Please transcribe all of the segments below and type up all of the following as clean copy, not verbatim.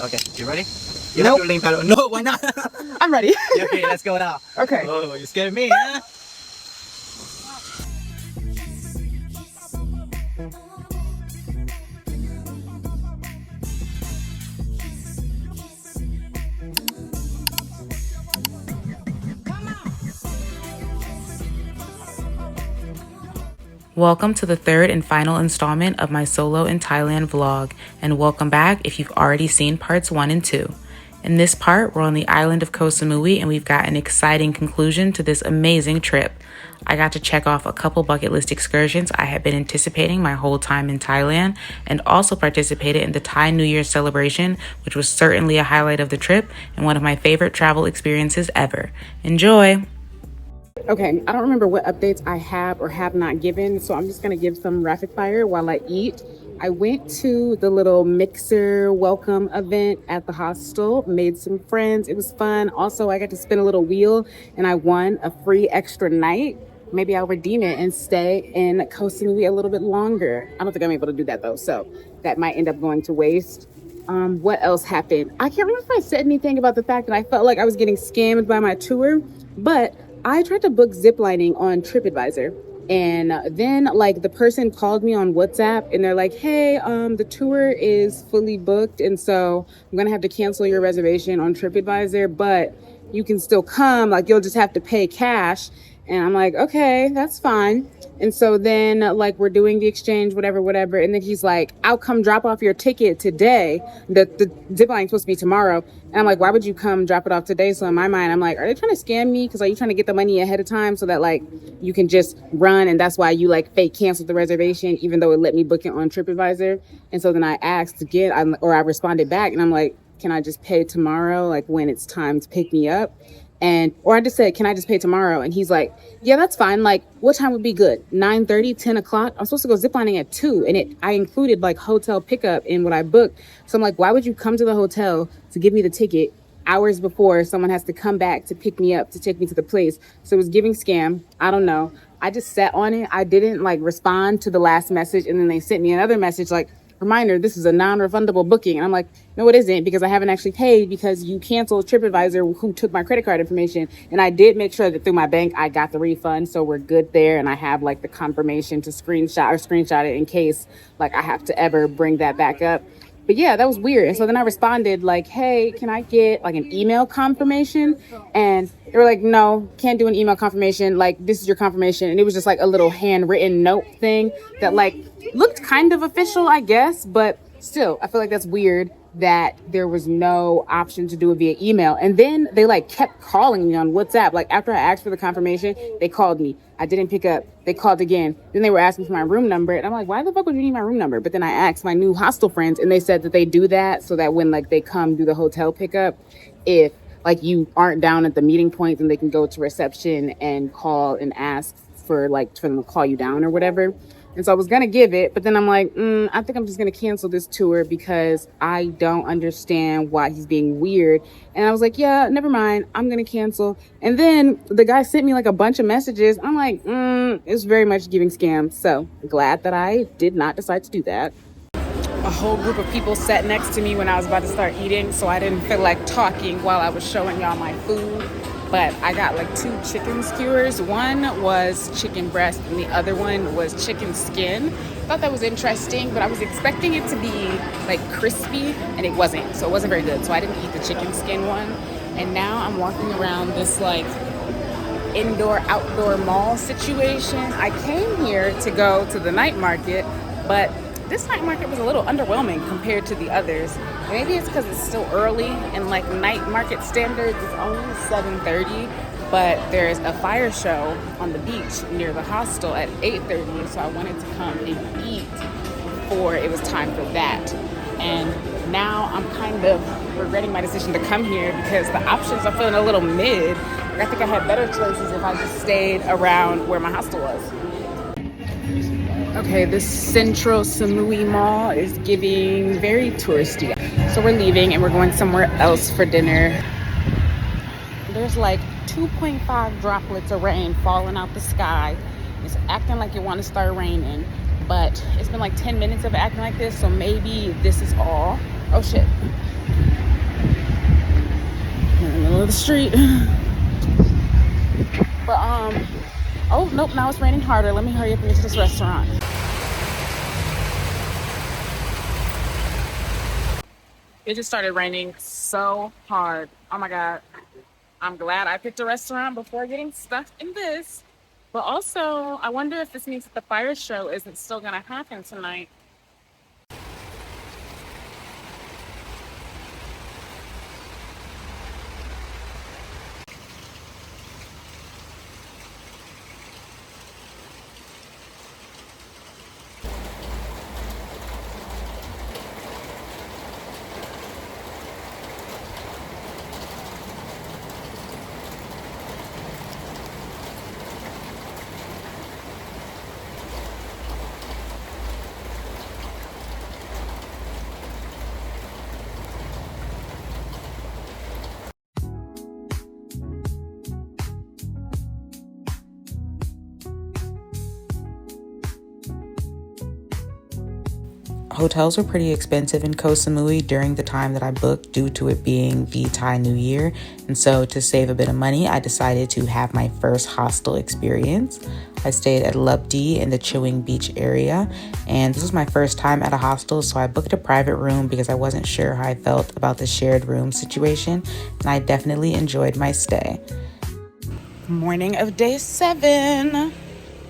Okay, you ready? You Nope. have to lean pedal. No, why not? I'm ready. Okay, let's go now. Okay. Oh, you scared me, huh? Welcome to the third and final installment of my solo in Thailand vlog, and welcome back if you've already seen parts 1 and 2. In this part, we're on the island of Koh Samui, and we've got an exciting conclusion to this amazing trip. I got to check off a couple bucket list excursions I had been anticipating my whole time in Thailand, and also participated in the Thai New Year celebration, which was certainly a highlight of the trip and one of my favorite travel experiences ever. Enjoy! Okay, I don't remember what updates I have or have not given, so I'm just going to give some rapid fire while I eat. I went to the little mixer welcome event at the hostel, made some friends. It was fun. Also, I got to spin a little wheel and I won a free extra night. Maybe I'll redeem it and stay in Koh Samui a little bit longer. I don't think I'm able to do that though, so that might end up going to waste. What else happened? I can't remember if I said anything about the fact that I felt like I was getting scammed by my tour, but I tried to book ziplining on TripAdvisor, and then like the person called me on WhatsApp and they're like, hey, the tour is fully booked, and so I'm gonna have to cancel your reservation on TripAdvisor, but you can still come, like you'll just have to pay cash. And I'm like, okay, that's fine. And so then like we're doing the exchange, whatever. And then he's like, I'll come drop off your ticket today. The zipline is supposed to be tomorrow. And I'm like, why would you come drop it off today? So in my mind, I'm like, are they trying to scam me? Because are you trying to get the money ahead of time so that like you can just run? And that's why you like fake canceled the reservation, even though it let me book it on TripAdvisor. And so then I asked again, I responded back and I'm like, can I just pay tomorrow? Like when it's time to pick me up? Or I just said, can I just pay tomorrow? And he's like, yeah, that's fine. Like, what time would be good? 9:30, 10 o'clock? I'm supposed to go ziplining at 2. And I included like hotel pickup in what I booked. So I'm like, why would you come to the hotel to give me the ticket hours before someone has to come back to pick me up to take me to the place? So it was giving scam. I don't know. I just sat on it. I didn't like respond to the last message. And then they sent me another message like, reminder, this is a non-refundable booking. And I'm like, no, it isn't, because I haven't actually paid because you canceled TripAdvisor, who took my credit card information. And I did make sure that through my bank, I got the refund. So we're good there. And I have like the confirmation to screenshot it in case like I have to ever bring that back up. But yeah, that was weird. And so then I responded like, hey, can I get like an email confirmation? And they were like, no, can't do an email confirmation. Like, this is your confirmation. And it was just like a little handwritten note thing that like looked kind of official, I guess. But still, I feel like that's weird that there was no option to do it via email. And then they like kept calling me on WhatsApp. Like after I asked for the confirmation, they called me. I didn't pick up. They called again. Then they were asking for my room number. And I'm like, why the fuck would you need my room number? But then I asked my new hostel friends and they said that they do that so that when like they come do the hotel pickup, if like you aren't down at the meeting point, then they can go to reception and call and ask for them to call you down or whatever. And so I was going to give it, but then I'm like, I think I'm just going to cancel this tour because I don't understand why he's being weird. And I was like, yeah, never mind. I'm going to cancel. And then the guy sent me like a bunch of messages. I'm like, it's very much giving scam. So glad that I did not decide to do that. A whole group of people sat next to me when I was about to start eating, so I didn't feel like talking while I was showing y'all my food. But I got like 2 chicken skewers. One was chicken breast and the other one was chicken skin. Thought that was interesting, but I was expecting it to be like crispy and it wasn't. So it wasn't very good. So I didn't eat the chicken skin one. And now I'm walking around this like indoor outdoor mall situation. I came here to go to the night market, but this night market was a little underwhelming compared to the others. Maybe it's because it's still early and like night market standards is only 7:30, but there's a fire show on the beach near the hostel at 8:30, so I wanted to come and eat before it was time for that. And now I'm kind of regretting my decision to come here because the options are feeling a little mid. I think I had better choices if I just stayed around where my hostel was. Okay, this Central Samui Mall is giving very touristy. So we're leaving and we're going somewhere else for dinner. There's like 2.5 droplets of rain falling out the sky. It's acting like it wants to start raining, but it's been like 10 minutes of acting like this, so maybe this is all. Oh shit. the street. But oh nope, now it's raining harder. Let me hurry up and get to this restaurant. It just started raining so hard. Oh my God. I'm glad I picked a restaurant before getting stuck in this. But also, I wonder if this means that the fire show isn't still gonna happen tonight. Hotels were pretty expensive in Koh Samui during the time that I booked due to it being the Thai New Year. And so to save a bit of money, I decided to have my first hostel experience. I stayed at Lupti in the Chaweng beach area, and this was my first time at a hostel, so I booked a private room because I wasn't sure how I felt about the shared room situation, and I definitely enjoyed my stay. Morning of day 7. I'm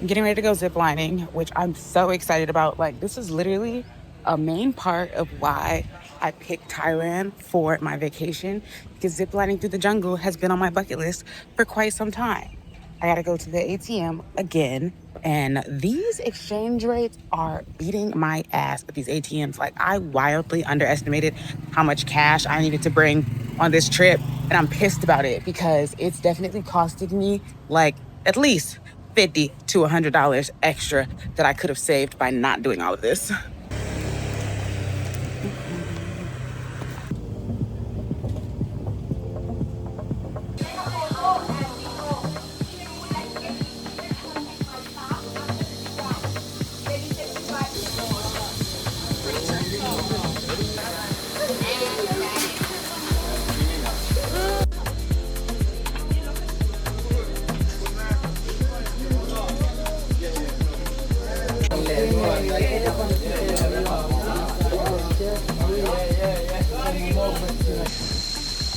getting ready to go ziplining, which I'm so excited about. Like, this is literally a main part of why I picked Thailand for my vacation, because ziplining through the jungle has been on my bucket list for quite some time. I gotta go to the ATM again, and these exchange rates are beating my ass at these ATMs. Like, I wildly underestimated how much cash I needed to bring on this trip, and I'm pissed about it because it's definitely costed me like at least $50 to $100 extra that I could have saved by not doing all of this.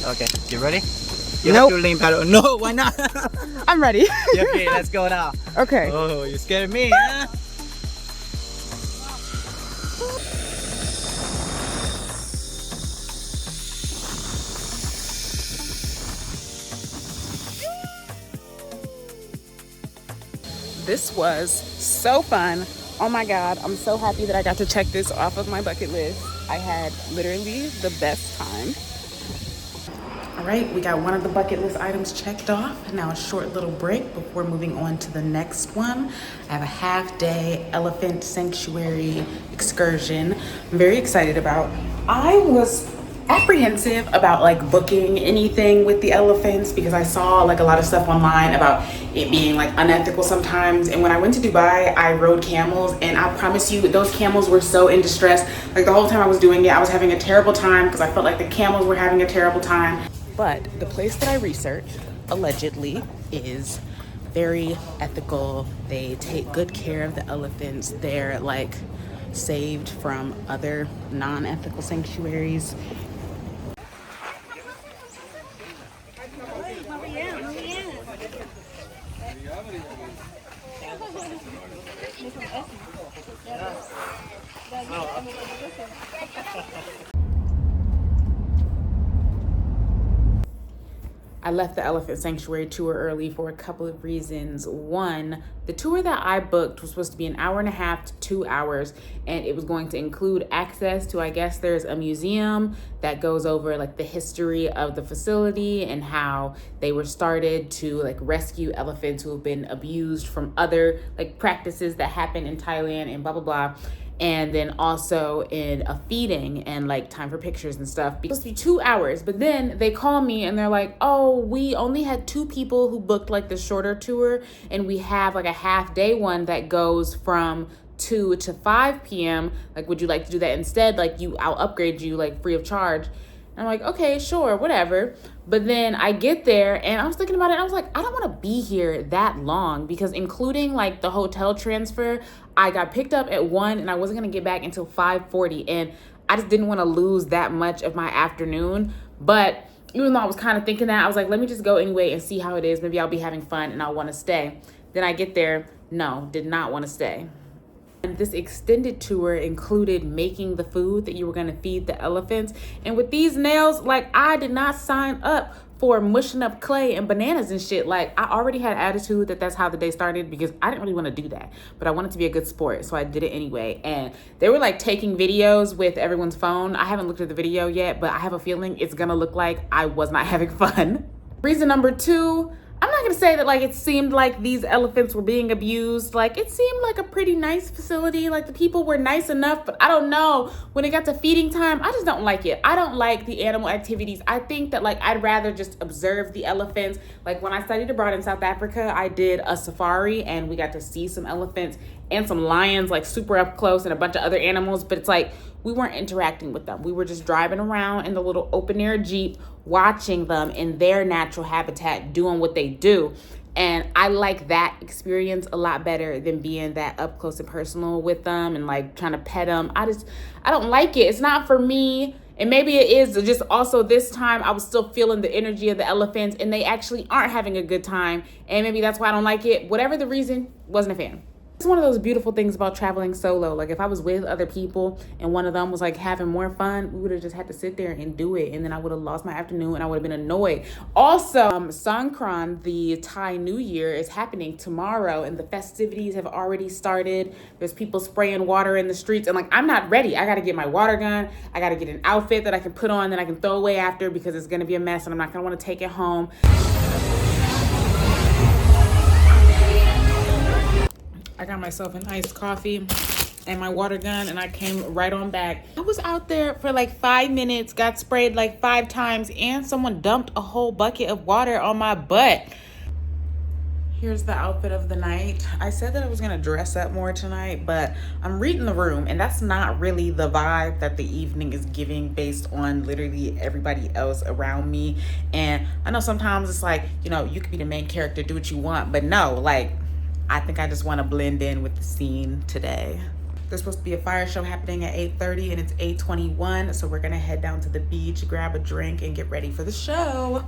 Okay, you ready? You have to lean paddle. No, why not? I'm ready. Okay, let's go now. Okay. Oh, you scared me, huh? This was so fun. Oh my God, I'm so happy that I got to check this off of my bucket list. I had literally the best time. All right, we got one of the bucket list items checked off. Now a short little break before moving on to the next one. I have a half-day elephant sanctuary excursion I'm very excited about. I was apprehensive about like booking anything with the elephants because I saw like a lot of stuff online about it being like unethical sometimes. And when I went to Dubai, I rode camels, and I promise you those camels were so in distress. Like the whole time I was doing it, I was having a terrible time because I felt like the camels were having a terrible time. But the place that I researched allegedly is very ethical. They take good care of the elephants. They're like saved from other non-ethical sanctuaries. I left the elephant sanctuary tour early for a couple of reasons. One, the tour that I booked was supposed to be an hour and a half to 2 hours, and it was going to include access to, I guess there's a museum that goes over like the history of the facility and how they were started to like rescue elephants who have been abused from other like practices that happen in Thailand and blah, blah, blah. And then also in a feeding and like time for pictures and stuff. It's supposed to be 2 hours, but then they call me and they're like, oh, we only had 2 people who booked like the shorter tour, and we have like a half day one that goes from 2 to 5 p.m. Like, would you like to do that instead? Like, I'll upgrade you like free of charge. I'm like, okay, sure, whatever. But then I get there and I was thinking about it. And I was like, I don't want to be here that long because including like the hotel transfer, I got picked up at 1 and I wasn't going to get back until 5:40. And I just didn't want to lose that much of my afternoon. But even though I was kind of thinking that, I was like, let me just go anyway and see how it is. Maybe I'll be having fun and I'll want to stay. Then I get there. No, did not want to stay. And this extended tour included making the food that you were going to feed the elephants. And with these nails, like, I did not sign up for mushing up clay and bananas and shit. Like, I already had attitude that that's how the day started because I didn't really want to do that. But I wanted to be a good sport, so I did it anyway. And they were like taking videos with everyone's phone. I haven't looked at the video yet, but I have a feeling it's going to look like I was not having fun. Reason number 2, I'm not gonna say that like it seemed like these elephants were being abused. Like it seemed like a pretty nice facility. Like the people were nice enough, but I don't know. When it got to feeding time, I just don't like it. I don't like the animal activities. I think that like I'd rather just observe the elephants. Like when I studied abroad in South Africa, I did a safari and we got to see some elephants and some lions like super up close and a bunch of other animals, but it's like we weren't interacting with them. We were just driving around in the little open air Jeep, watching them in their natural habitat, doing what they do. And I like that experience a lot better than being that up close and personal with them and like trying to pet them. I don't like it. It's not for me. And maybe it is just also this time I was still feeling the energy of the elephants and they actually aren't having a good time. And maybe that's why I don't like it. Whatever the reason, wasn't a fan. It's one of those beautiful things about traveling solo. Like if I was with other people and one of them was like having more fun, we would have just had to sit there and do it. And then I would have lost my afternoon and I would have been annoyed. Also, Songkran, the Thai New Year, is happening tomorrow and the festivities have already started. There's people spraying water in the streets and like, I'm not ready. I got to get my water gun. I got to get an outfit that I can put on that I can throw away after because it's going to be a mess and I'm not going to want to take it home. I got myself an iced coffee and my water gun and I came right on back. I was out there for like 5 minutes, got sprayed like 5 times and someone dumped a whole bucket of water on my butt. Here's the outfit of the night. I said that I was gonna dress up more tonight, but I'm reading the room and that's not really the vibe that the evening is giving based on literally everybody else around me. And I know sometimes it's like, you know, you could be the main character, do what you want, but no, like, I think I just want to blend in with the scene today. There's supposed to be a fire show happening at 8:30 and it's 8:21. So we're gonna head down to the beach, grab a drink and get ready for the show.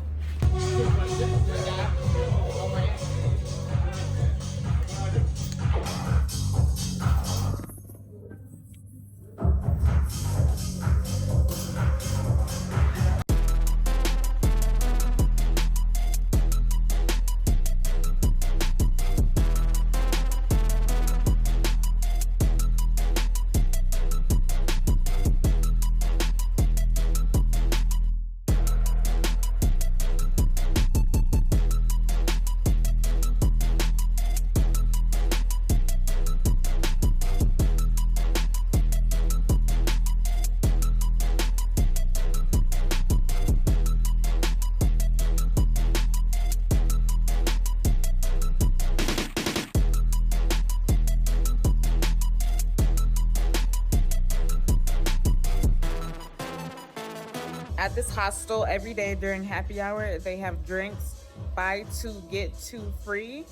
At this hostel, every day during happy hour, they have drinks, buy 2, get 2 free.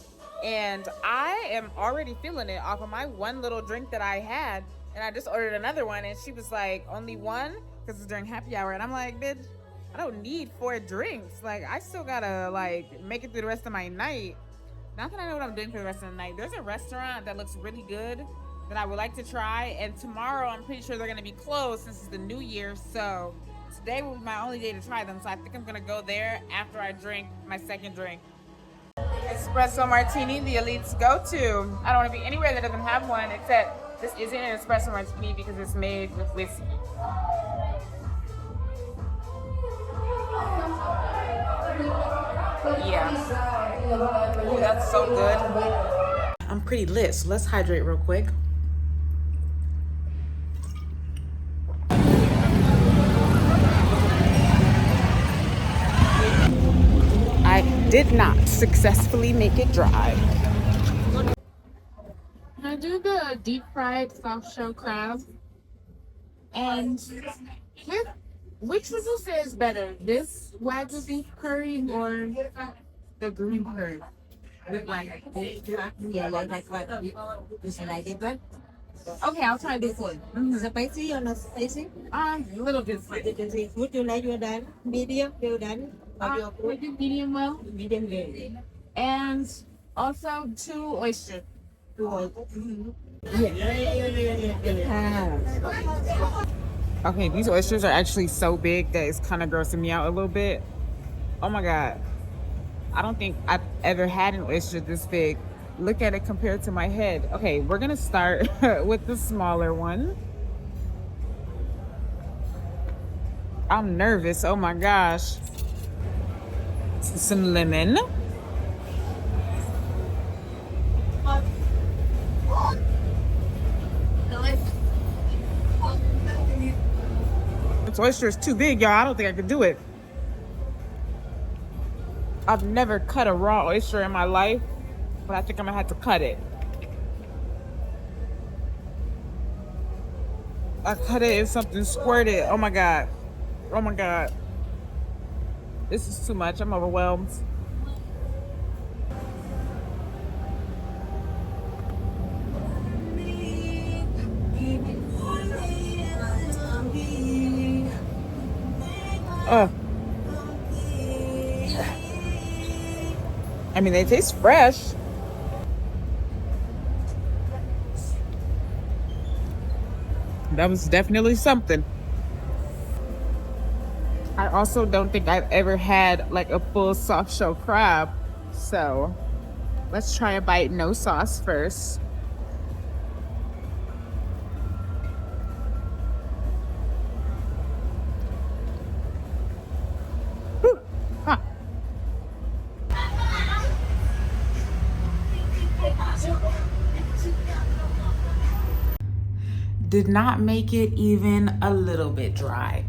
And I am already feeling it off of my one little drink that I had. And I just ordered another one and she was like, only one? Because it's during happy hour. And I'm like, bitch, I don't need 4 drinks. Like, I still gotta like make it through the rest of my night. Not that I know what I'm doing for the rest of the night. There's a restaurant that looks really good that I would like to try. And tomorrow, I'm pretty sure they're gonna be closed since it's the new year. So today will be my only day to try them, so I think I'm gonna go there after I drink my second drink. Espresso martini, the elite's go-to. I don't want to be anywhere that doesn't have one, except this isn't an espresso martini because it's made with whiskey. Yeah. Ooh, that's so good. I'm pretty lit, so let's hydrate real quick. I did not successfully make it dry. I do the deep fried soft shell crab. And with Which would you say is better, this wagyu beef curry or the green curry? With like, Yeah, like what? Is it like different? okay, I'll try this one. Spicy or not spicy? A little different. Would you like your done? Medium, well done? Or your Would you medium well? medium well? And also 2 oysters. Okay, these oysters are actually so big that it's kind of grossing me out a little bit. Oh my God. I don't think I've ever had an oyster this big. Look at it compared to my head. Okay, we're gonna start with the smaller one. I'm nervous, oh my gosh. Some lemon. This oyster is too big, y'all. I don't think I could do it. I've never cut a raw oyster in my life, but I think I'm gonna have to cut it. I cut it and something squirted. Oh my God. Oh my God. This is too much. I'm overwhelmed. Oh. I mean, they taste fresh. That was definitely something. I also don't think I've ever had like a full soft shell crab. So let's try a bite, no sauce first. Whew. Huh. Did not make it even a little bit dry.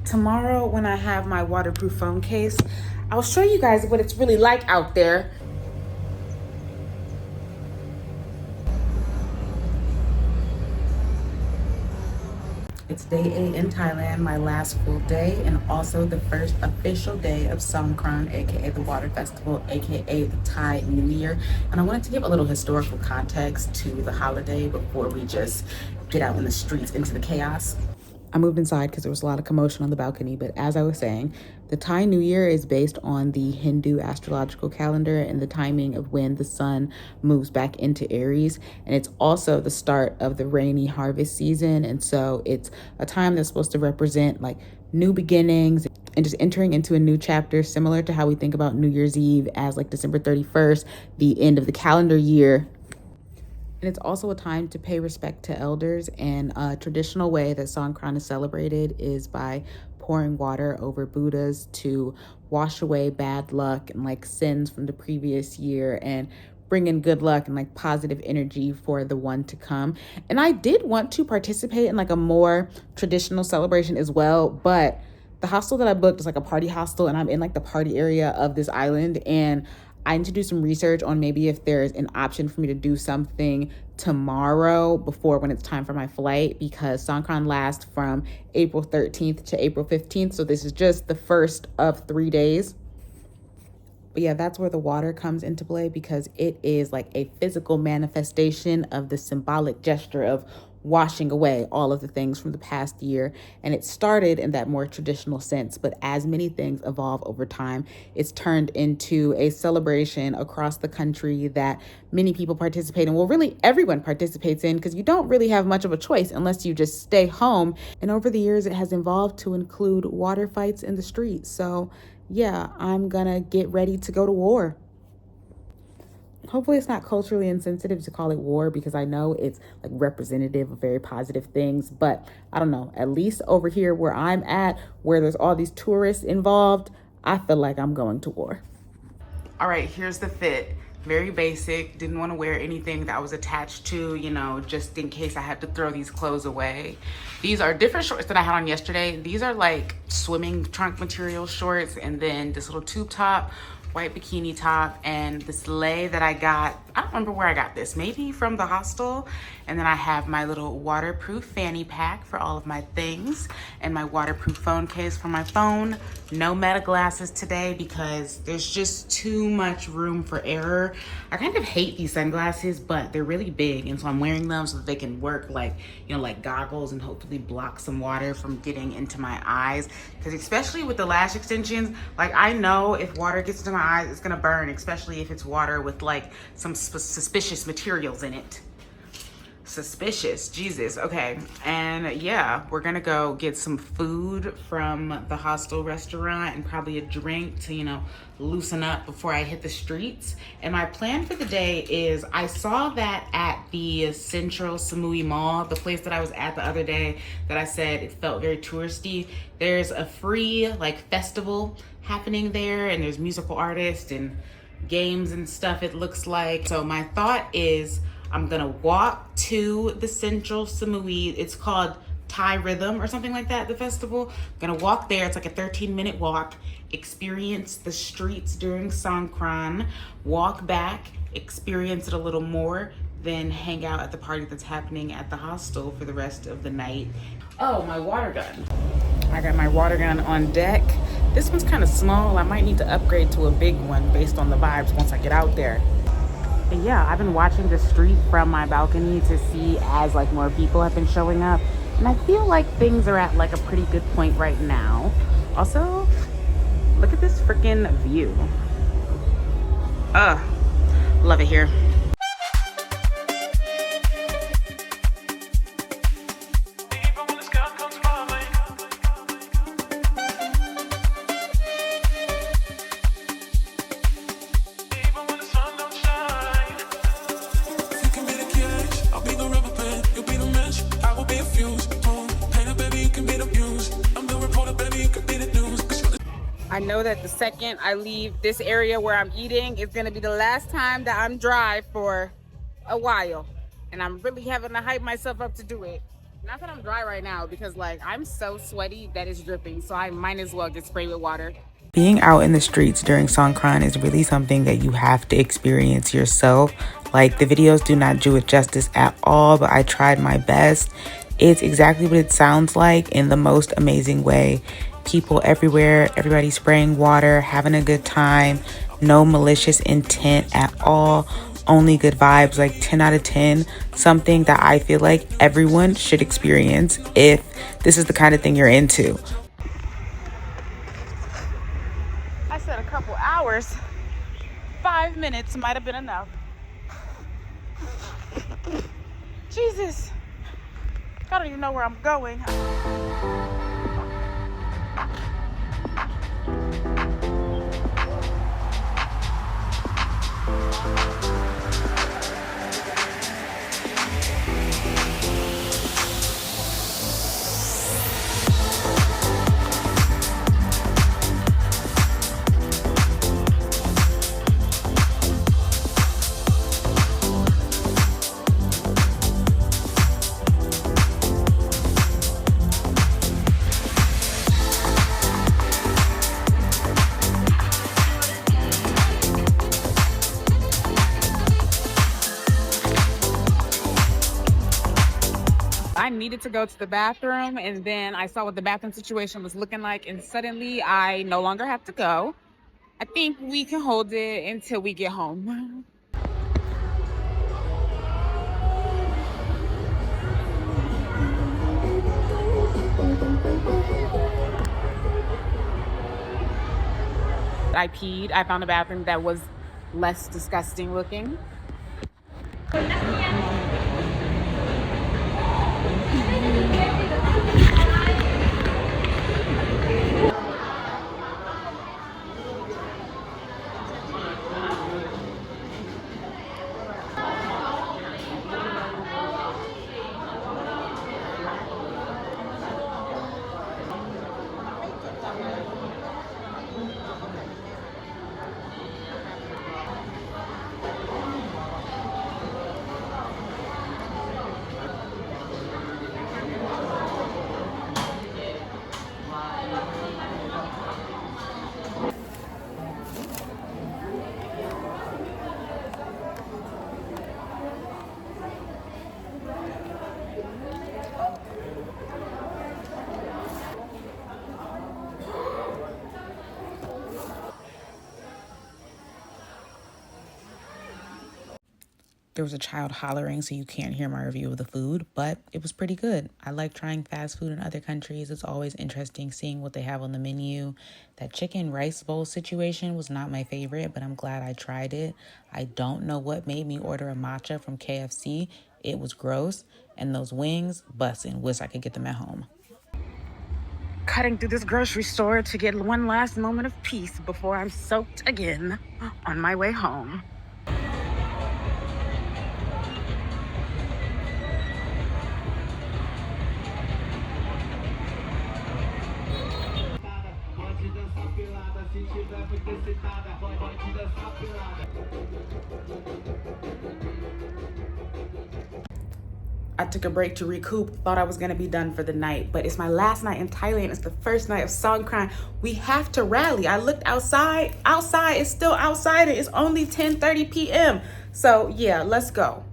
Tomorrow when I have my waterproof phone case, I'll show you guys what it's really like out there. It's day 8 in Thailand, my last full day, and also the first official day of Songkran, aka the Water Festival, aka the Thai New Year. And I wanted to give a little historical context to the holiday before we just get out in the streets into the chaos. I moved inside because there was a lot of commotion on the balcony, but as I was saying, the Thai New Year is based on the Hindu astrological calendar and the timing of when the sun moves back into Aries. And it's also the start of the rainy harvest season. And so it's a time that's supposed to represent like new beginnings and just entering into a new chapter, similar to how we think about New Year's Eve as like December 31st, the end of the calendar year. And it's also a time to pay respect to elders. And a traditional way that Songkran is celebrated is by pouring water over Buddhas to wash away bad luck and like sins from the previous year and bring in good luck and like positive energy for the one to come. And I did want to participate in like a more traditional celebration as well, but the hostel that I booked is like a party hostel and I'm in like the party area of this island, and I need to do some research on maybe if there's an option for me to do something tomorrow before when it's time for my flight, because Songkran lasts from April 13th to April 15th. So this is just the first of 3 days. But yeah, that's where the water comes into play, because it is like a physical manifestation of the symbolic gesture of washing away all of the things from the past year. And it started in that more traditional sense, but as many things evolve over time, it's turned into a celebration across the country that many people participate in. Well, really everyone participates in, because you don't really have much of a choice unless you just stay home. And over the years, it has evolved to include water fights in the streets. So yeah, I'm gonna get ready to go to war. Hopefully it's not culturally insensitive to call it war, because I know it's like representative of very positive things, but I don't know, at least over here where I'm at, where there's all these tourists involved, I feel like I'm going to war. All right, here's the fit. Very basic, didn't want to wear anything that was attached to, you know, just in case I had to throw these clothes away. These are different shorts that I had on yesterday. These are like swimming trunk material shorts, and then this little tube top, white bikini top, and this lei that I got I don't remember where I got this, maybe from the hostel. And then I have my little waterproof fanny pack for all of my things and my waterproof phone case for my phone. No meta glasses today because there's just too much room for error. I kind of hate these sunglasses, but they're really big. And so I'm wearing them so that they can work like, you know, like goggles and hopefully block some water from getting into my eyes. Because especially with the lash extensions, like I know if water gets into my eyes, it's gonna burn, especially if it's water with like some suspicious materials in it. Suspicious, Jesus. Okay, and yeah, we're gonna go get some food from the hostel restaurant and probably a drink to, you know, loosen up before I hit the streets. And my plan for the day is, I saw that at the Central Samui Mall, the place that I was at the other day that I said it felt very touristy. There's a free like festival happening there, and there's musical artists and games and stuff, it looks like. So my thought is I'm gonna walk to the Central Samui. It's called Thai Rhythm or something like that, the festival. I'm gonna walk there. It's like a 13-minute walk, experience the streets during Songkran, walk back, experience it a little more, then hang out at the party that's happening at the hostel for the rest of the night. Oh, my water gun. I got my water gun on deck. This one's kind of small. I might need to upgrade to a big one based on the vibes once I get out there. And yeah, I've been watching the street from my balcony to see as like more people have been showing up. And I feel like things are at like a pretty good point right now. Also, look at this freaking view. Love it here. I know that the second I leave this area where I'm eating, it's gonna be the last time that I'm dry for a while. And I'm really having to hype myself up to do it. Not that I'm dry right now, because like I'm so sweaty that it's dripping, so I might as well get sprayed with water. Being out in the streets during Songkran is really something that you have to experience yourself. Like, the videos do not do it justice at all, but I tried my best. It's exactly what it sounds like in the most amazing way. People everywhere, everybody spraying water, having a good time, no malicious intent at all, only good vibes, like 10 out of 10, something that I feel like everyone should experience if this is the kind of thing you're into. I said a couple hours, 5 minutes might have been enough. Jesus, I don't even know where I'm going. I needed to go to the bathroom, and then I saw what the bathroom situation was looking like, and suddenly I no longer have to go. I think we can hold it until we get home. I peed. I found a bathroom that was less disgusting looking. There was a child hollering, so you can't hear my review of the food, but it was pretty good. I like trying fast food in other countries. It's always interesting seeing what they have on the menu. That chicken rice bowl situation was not my favorite, but I'm glad I tried it. I don't know what made me order a matcha from KFC. It was gross, and those wings, bussin'. Wish I could get them at home. Cutting through this grocery store to get one last moment of peace before I'm soaked again on my way home. I took a break to recoup, thought I was gonna be done for the night, but it's my last night in Thailand. It's the first night of Songkran. We have to rally. I looked outside. Outside is still outside. It's only 10:30 p.m. So yeah, let's go.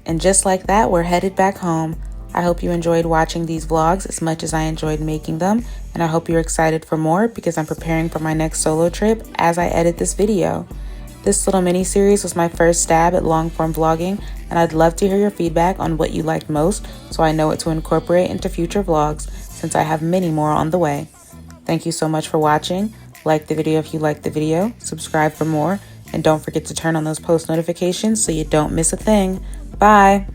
And just like that, we're headed back home. I hope you enjoyed watching these vlogs as much as I enjoyed making them, and I hope you're excited for more because I'm preparing for my next solo trip as I edit this video. This little mini series was my first stab at long form vlogging, and I'd love to hear your feedback on what you liked most so I know what to incorporate into future vlogs since I have many more on the way. Thank you so much for watching. Like the video if you liked the video, subscribe for more, and don't forget to turn on those post notifications so you don't miss a thing. Bye!